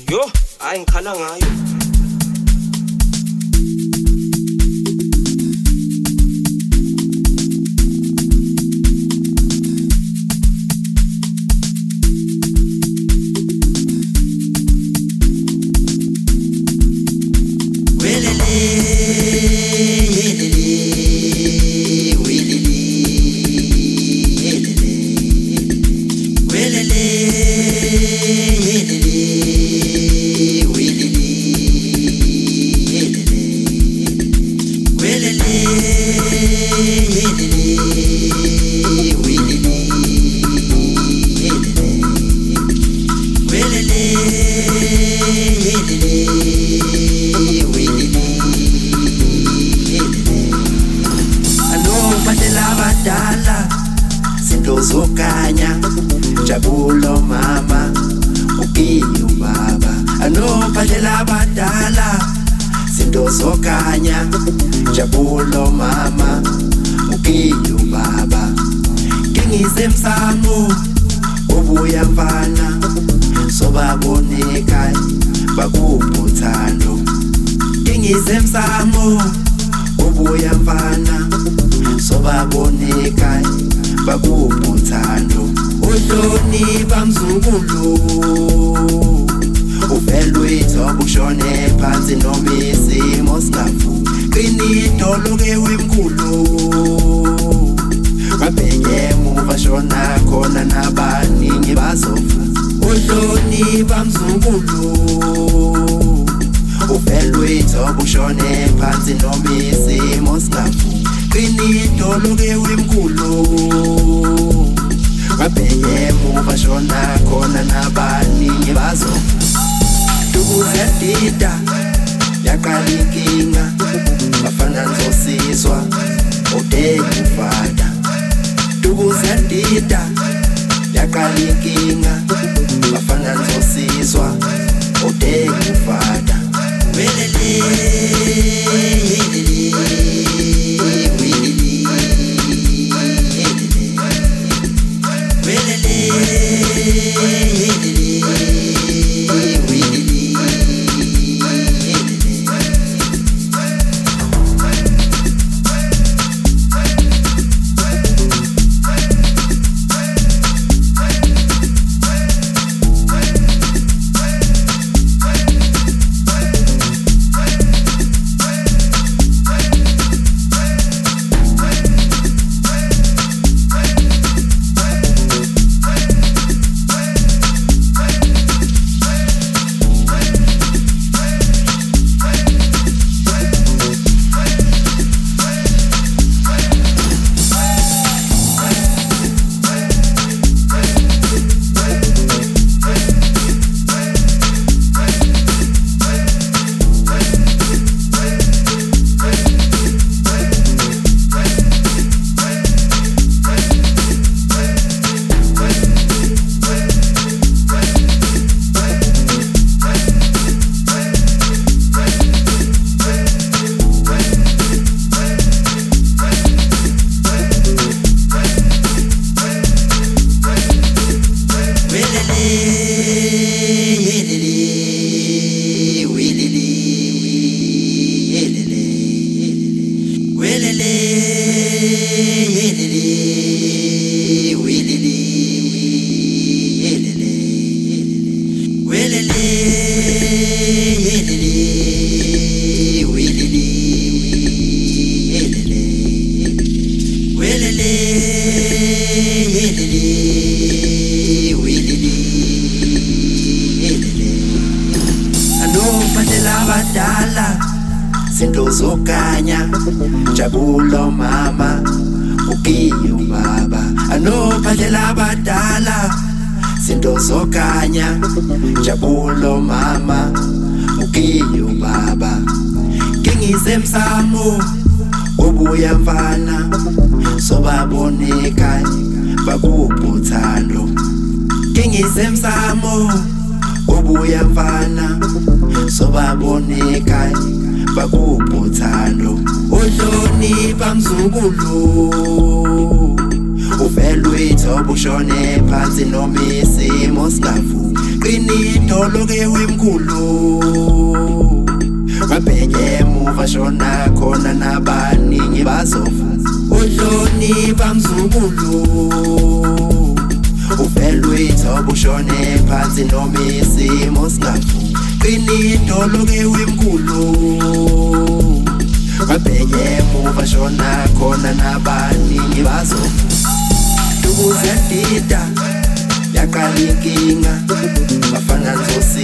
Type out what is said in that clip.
Yo, hayi ngikhala ngayo. Zokanya jabulo mama ukiyo baba anobhalela abadala zinto zokanya jabulo mama ukiyo baba ngingisemsamo ubuya mfana sobaboneka bakubuthando ngingisemsamo ubuya mfana sobaboneka bakubuthando uhlonipha mzukulu uvelwethu okushone phansi noma isimo singavu qinidolo ke wemkhulu babhenye emuva shona khona nabaningi bazofa uhlonipha mzukulu uvelwethu okushone phansi noma isimo singavu qinidolo ke wemkhulu babhenye emuva shona khona nabaningi bazofa tukuzadida yaqala inkinga bafana nizosizwa udengufada tukuzadida yaqala inkinga bafana nizosizwa udengufada zinto zokanya jabulo mama ukiyo baba anobhalela abadala zinto zokanya jabulo mama ukiyo baba ngingisemsamo ubuya mfana sobaboneka bakubuthando ngingisemsamo ubuya mfana sobaboneka bakubuthando uhlonipha mzukulu uvelwethu obushone phansi noma isimo singavu qinidolo Qinidolo ke wemkhulu Wabhenye emuva shona khona nabaningi bazofa Uhlonipha mzukulu Uvelwe ithobo ushone phansi noma isimo singafu Qinidolo ke wemkhulu Wabhenye emuva shona khona nabaningi bazofa Ukuzedida yaqala inkinga bafana nzosi